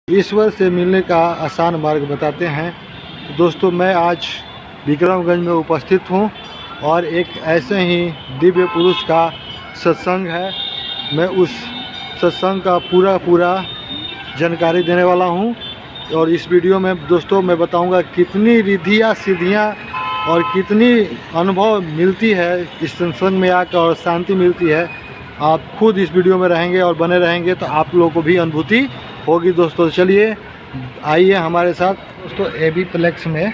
ईश्वर से मिलने का आसान मार्ग बताते हैं। तो दोस्तों, मैं आज विक्रमगंज में उपस्थित हूँ और एक ऐसे ही दिव्य पुरुष का सत्संग है। मैं उस सत्संग का पूरा जानकारी देने वाला हूँ और इस वीडियो में दोस्तों मैं बताऊँगा कितनी रिद्धियाँ सिद्धियाँ और कितनी अनुभव मिलती है इस सत्संग में आकर और शांति मिलती है। आप खुद इस वीडियो में रहेंगे और बने रहेंगे तो आप लोगों को भी अनुभूति होगी। दोस्तों चलिए आइए हमारे साथ। दोस्तों एबी प्लेक्स में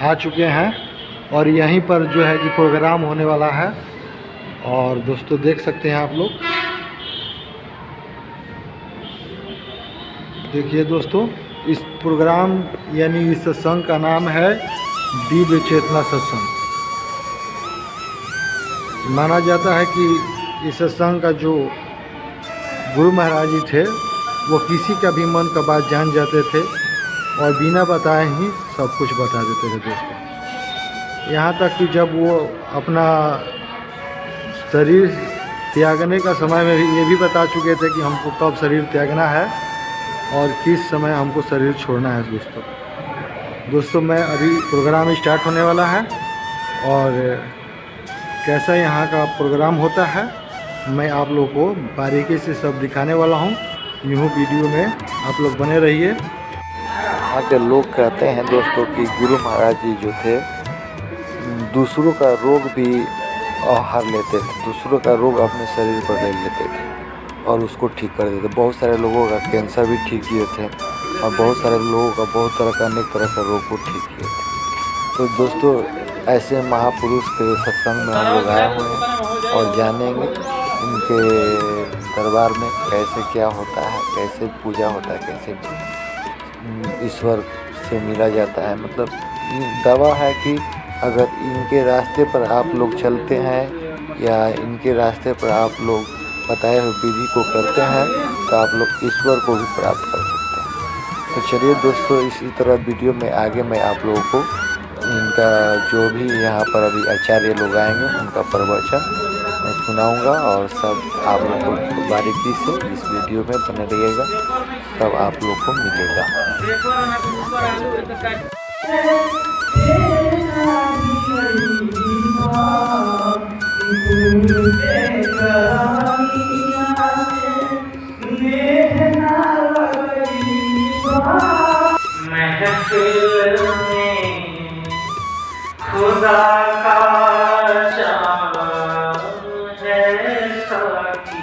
आ चुके हैं और यहीं पर जो है कि प्रोग्राम होने वाला है और दोस्तों देख सकते हैं आप लोग। देखिए दोस्तों, इस प्रोग्राम यानी इस सत्संग का नाम है दिव्य चेतना सत्संग। माना जाता है कि इस सत्संग का जो गुरु महाराज जी थे वो किसी का भी मन का बात जान जाते थे और बिना बताए ही सब कुछ बता देते थे दोस्तों। यहाँ तक कि जब वो अपना शरीर त्यागने का समय में भी ये भी बता चुके थे कि हमको कब शरीर त्यागना है और किस समय हमको शरीर छोड़ना है। दोस्तों मैं अभी प्रोग्राम स्टार्ट होने वाला है और कैसा यहाँ का प्रोग्राम होता है मैं आप लोगों को बारीकी से सब दिखाने वाला हूँ। यूँ वीडियो में आप लोग बने रहिए। यहाँ के लोग कहते हैं दोस्तों कि गुरु महाराज जी जो थे दूसरों का रोग भी हर लेते थे, दूसरों का रोग अपने शरीर पर ले लेते थे और उसको ठीक कर देते। बहुत सारे लोगों का कैंसर भी ठीक किए थे और बहुत सारे लोगों का बहुत तरह का अनेक तरह का रोग को ठीक किए थे। तो दोस्तों ऐसे महापुरुष के सत्संग में हम लोग आए हुए हैं और जानेंगे इनके दरबार में कैसे क्या होता है, कैसे पूजा होता है, कैसे ईश्वर से मिला जाता है। मतलब दावा है कि अगर इनके रास्ते पर आप लोग चलते हैं या इनके रास्ते पर आप लोग बताए हुए विधि को करते हैं तो आप लोग ईश्वर को भी प्राप्त कर सकते हैं। तो चलिए दोस्तों, इसी तरह वीडियो में आगे मैं आप लोगों को इनका जो भी यहाँ पर अभी आचार्य लोग आएंगे उनका प्रवचन मैं सुनाऊंगा और सब आप लोगों को बारीकी से इस वीडियो में बने रहिएगा, सब आप लोग को मिलेगा। खुदा का चाँद है साकी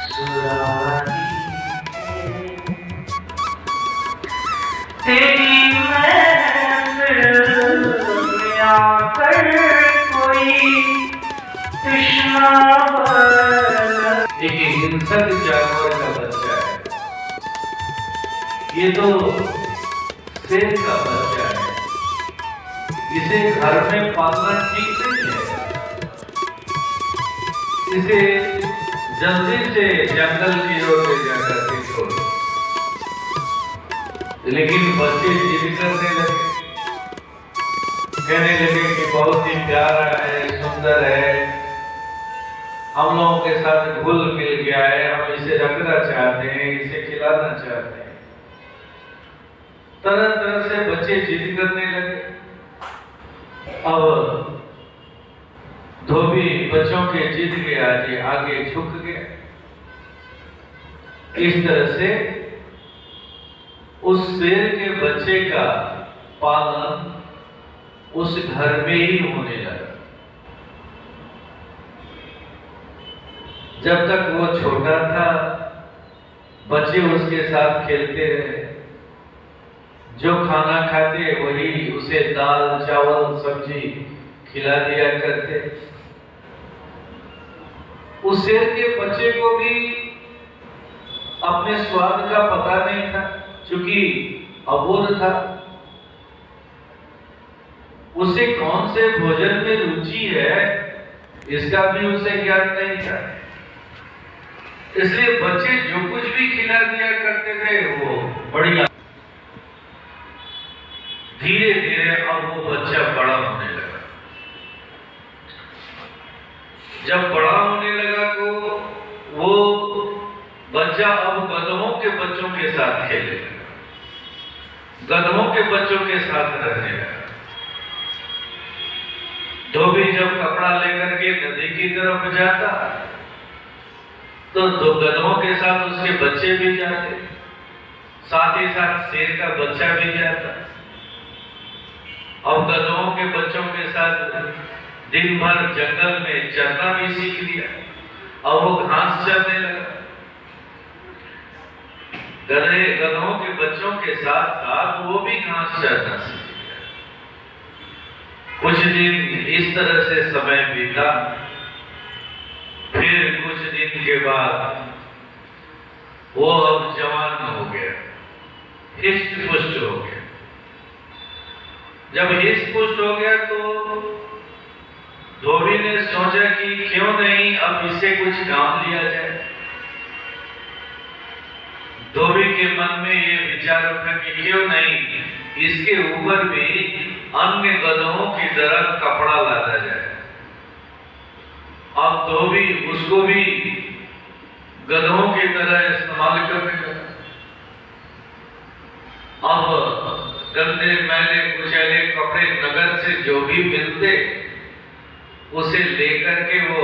सुराही है तेरी महफिल में आकर कोई तृष्णा एक हिंसक जानवर का बच्चा है, ये तो शेर का बच्चा है। इसे घर में पालना ठीक नहीं है, इसे जल्दी से जंगल की ओर ले जाकर के छोड़ो। लेकिन बच्चे जिद करने लगे, कहने लगे कि बहुत ही प्यारा है, सुंदर है, हम लोगों के साथ घुल मिल गया है, हम इसे रखना चाहते हैं, इसे खिलाना चाहते हैं। तरह तरह से बच्चे जिद करने लगे। अब धोबी बच्चों के जिद के आगे झुक गया। इस तरह से उस शेर के बच्चे का पालन उस घर में ही होने लगा। जब तक वो छोटा था बच्चे उसके साथ खेलते रहे, जो खाना खाते वही उसे दाल चावल सब्जी खिला दिया करते। उस शेर के बच्चे को भी अपने स्वाद का पता नहीं था, क्योंकि अबोध था। उसे कौन से भोजन में रुचि है इसका भी उसे ज्ञान नहीं था। इसलिए बच्चे जो कुछ भी खिला दिया करते थे वो बढ़िया। धीरे धीरे अब वो बच्चा बड़ा होने लगा। जब बड़ा होने लगा तो वो बच्चा अब गधों के बच्चों के साथ खेले, गधों के बच्चों के साथ रहने लगा। धोबी जब कपड़ा लेकर के नदी की तरफ जाता तो दो गधों के साथ उसके बच्चे भी जाते, साथ ही साथ शेर का बच्चा भी जाता। और गधों के बच्चों के साथ दिन भर जंगल में चरना भी सीख लिया और वो घास चरने लगा। गधों के बच्चों के साथ साथ वो भी घास चरना सीख लिया। कुछ दिन इस तरह से समय बीता। फिर कुछ दिन के बाद वो अब जवान हो गया, हिष्ट पुष्ट हो गया। जब हिष्ट पुष्ट हो गया तो धोबी ने सोचा कि क्यों नहीं अब इससे कुछ काम लिया जाए। धोबी के मन में ये विचार उठा कि क्यों नहीं इसके ऊपर भी अन्य गधों की तरह कपड़ा लादा जाए। अब धोबी उसको भी गधों की तरह इस्तेमाल करने लगा। अब गंदे मैले कुचैले कपड़े नगर से जो भी मिलते उसे लेकर के वो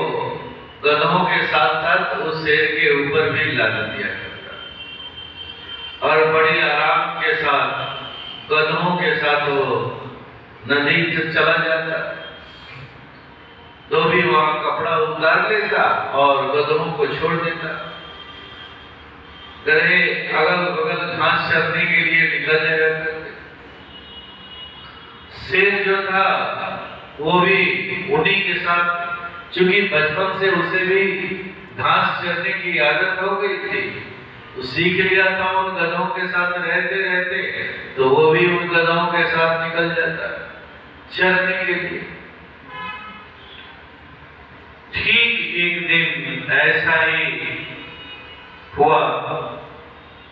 गधों के साथ साथ उस शेर के ऊपर भी लाद दिया करता और बड़ी आराम के साथ गधों के साथ वो नदी से चला जाता। धोबी वहां कपड़ा उतार लेता और गधों को छोड़ देता। गधे अगल बगल घास चरने के लिए निकल जाया करते। शेर जो था वो भी उन्हीं के साथ, चूंकि बचपन से उसे भी घास चरने की आदत हो गई थी, तो सीख लिया था उन गधों के साथ रहते रहते, तो वो भी उन गधों के साथ निकल जाता चरने के लिए। ठीक एक दिन ऐसा ही हुआ,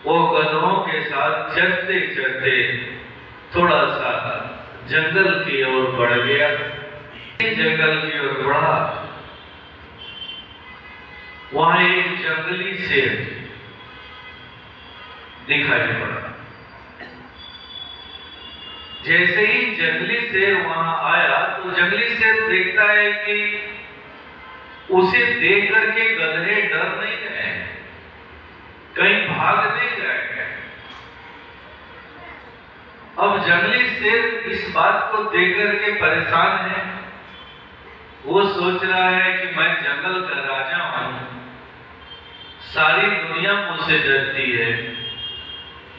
वो गधों के साथ चलते चलते थोड़ा सा जंगल की ओर बढ़ गया। जंगल की ओर बढ़ा, वहां एक जंगली शेर दिखाई पड़ा। जैसे ही जंगली शेर वहां आया तो जंगली शेर देखता है कि उसे देख करके गधे डर नहीं रहे, कहीं भाग नहीं रहे। अब जंगली शेर इस बात को देख करके परेशान है। वो सोच रहा है कि मैं जंगल का राजा हूं, सारी दुनिया मुझसे डरती है,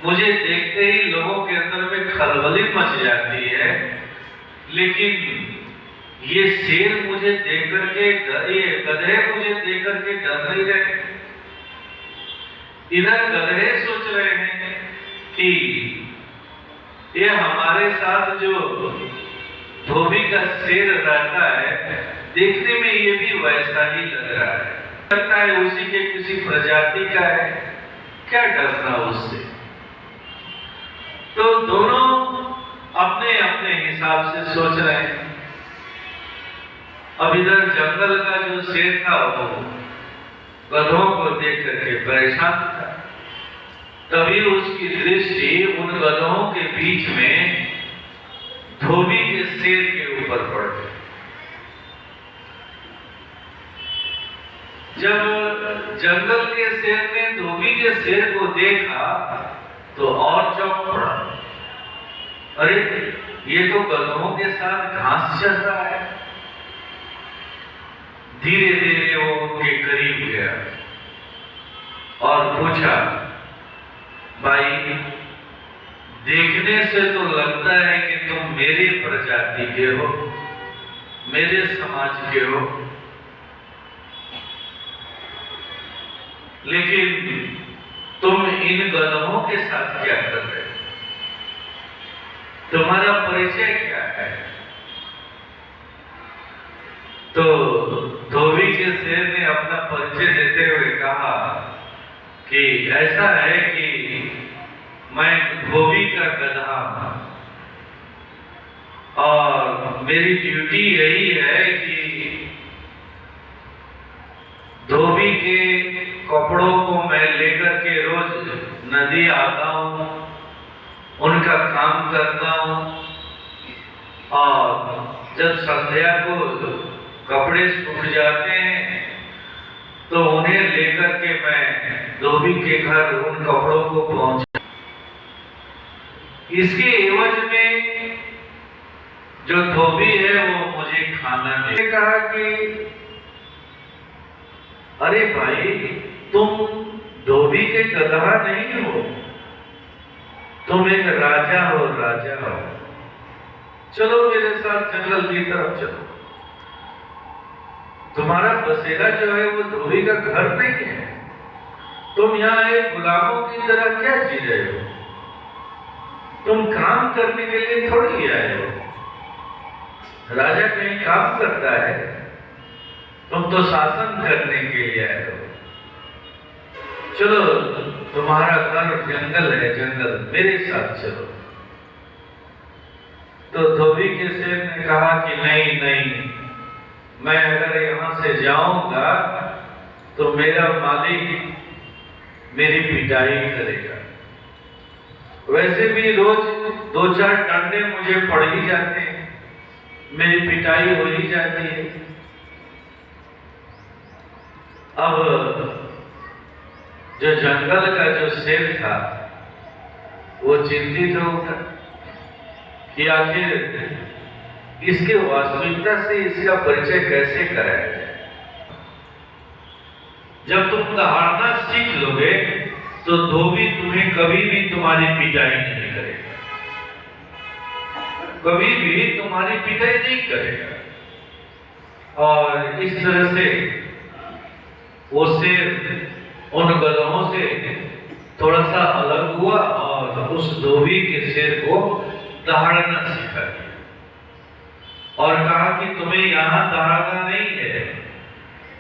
मुझे देखते ही लोगों के अंदर में खलबली मच जाती है, लेकिन ये शेर मुझे देख करके, ये गधे मुझे देख करके डर नहीं रहे। इधर गधे सोच रहे हैं कि ये हमारे साथ जो धोबी का शेर रहता है, देखने में ये भी वैसा ही लग रहा है, लगता है उसी के किसी प्रजाति का है, क्या डरना उससे। तो दोनों अपने अपने हिसाब से सोच रहे हैं। अब इधर जंगल का जो शेर था वो गधों को देख करके परेशान था। तभी उसकी दृष्टि उन गधों के बीच में धोबी के शेर के ऊपर पड़ गई। जब जंगल के शेर ने धोबी के शेर को देखा तो और चौंक पड़ा। अरे ये तो गधों के साथ घास चल रहा है। धीरे धीरे वो उनके करीब गया और पूछा, भाई देखने से तो लगता है कि तुम मेरे प्रजाति के हो, मेरे समाज के हो, लेकिन तुम इन गधों के साथ क्या कर रहे हो? तुम्हारा परिचय क्या है? तो धोबी के शेर ने अपना परिचय देते हुए कहा कि ऐसा है कि मैं धोबी का गधा हूं और मेरी ड्यूटी यही है कि धोबी के कपड़ों को मैं लेकर के रोज नदी आता हूँ, उनका काम करता हूँ, और जब संध्या को कपड़े सूख जाते हैं तो उन्हें लेकर के मैं धोबी के घर उन कपड़ों को पहुंचा। इसके एवज में जो धोबी है वो मुझे खाना दे। कहा कि अरे भाई, तुम धोबी के गधा नहीं हो, तुम एक राजा हो, राजा हो। चलो मेरे साथ जंगल की तरफ चलो। तुम्हारा बसेरा जो है वो धोबी का घर नहीं है। तुम यहाँ एक गुलामों की तरह क्या जी रहे हो? तुम काम करने के लिए थोड़ी आए हो। राजा कहीं काम करता है, तुम तो शासन करने के लिए आए हो। चलो, तुम्हारा घर जंगल है, जंगल, मेरे साथ चलो। तो धोबी के शेर ने कहा कि नहीं नहीं, मैं अगर यहाँ से जाऊंगा तो मेरा मालिक मेरी पिटाई करेगा। वैसे भी रोज 2-4 डंडे मुझे पड़ ही जाते हैं, मेरी पिटाई हो ही जाती है। अब जो जंगल का जो शेर था वो चिंतित होगा कि आखिर इसके वास्तविकता से इसका परिचय कैसे कराया जाए। जब तुम दहाड़ना सीख लोगे तो धोबी तुम्हें कभी भी तुम्हारी पिटाई नहीं करेगा, कभी भी तुम्हारी पिटाई नहीं करेगा। और इस तरह से वो शेर उन गधों से थोड़ा सा अलग हुआ और उस धोबी के शेर को दहाड़ना सीखा और कहा कि तुम्हें यहाँ दहाड़ना नहीं है।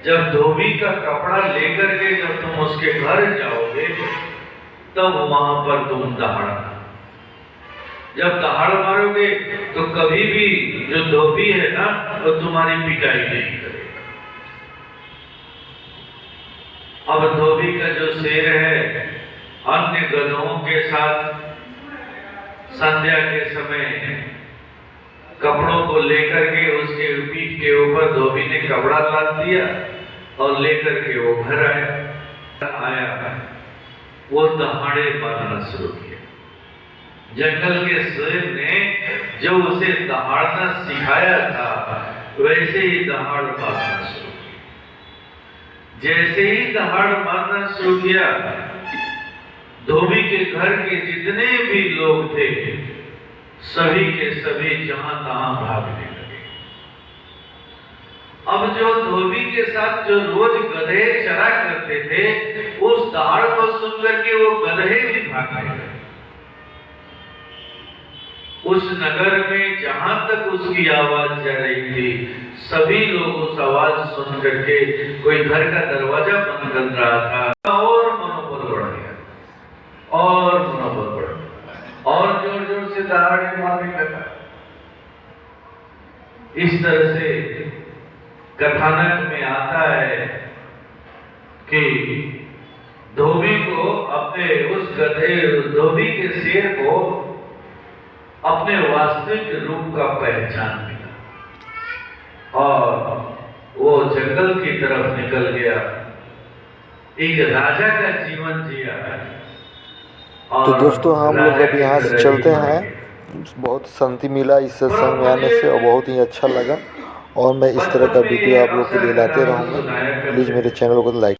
जब धोबी का कपड़ा लेकर के जब तुम उसके घर जाओगे तब वहां पर तुम दहाड़ना। जब दहाड़ मारोगे तो कभी भी जो धोबी है ना वो तुम्हारी पिटाई नहीं करेगा। अब धोबी का जो शेर है अन्य गधों के साथ संध्या के समय कपड़ों को लेकर के उसके पीठ के ऊपर धोबी ने कपड़ा लाद दिया और लेकर के वो घर आया। वो दहाड़े मारना शुरू किया। जंगल के शेर ने जो उसे दहाड़ना सिखाया था वैसे ही दहाड़ मारना शुरू किया। जैसे ही दहाड़ मारना शुरू किया, धोबी के घर के जितने भी लोग थे सभी के सभी जहां तहां भागने लगे। अब जो धोबी के साथ जो रोज गधे चरा करते थे उस दहाड़ को सुनकर के वो गधे भी भागने लगे। उस नगर में जहां तक उसकी आवाज जा रही थी सभी लोग उस आवाज सुन करके, कोई घर का दरवाजा बंद कर रहा था और मनोबल बढ़ गया और मनोबल बढ़ गया और जोर जोर से दहाड़े मारने लगा। इस तरह से कथानक में आता है कि धोबी को अपने उस गधे धोबी के शेर को अपने वास्तविक रूप का पहचान मिला और वो जंगल की तरफ निकल गया, एक राजा का जीवन जिया। तो दोस्तों हम लोग अब यहाँ से चलते हैं। बहुत शांति मिला इस सत्संग में आने से और बहुत ही अच्छा लगा और मैं इस तरह का वीडियो आप लोग के लिए लाते रहूँगा। प्लीज़ मेरे चैनल को लाइक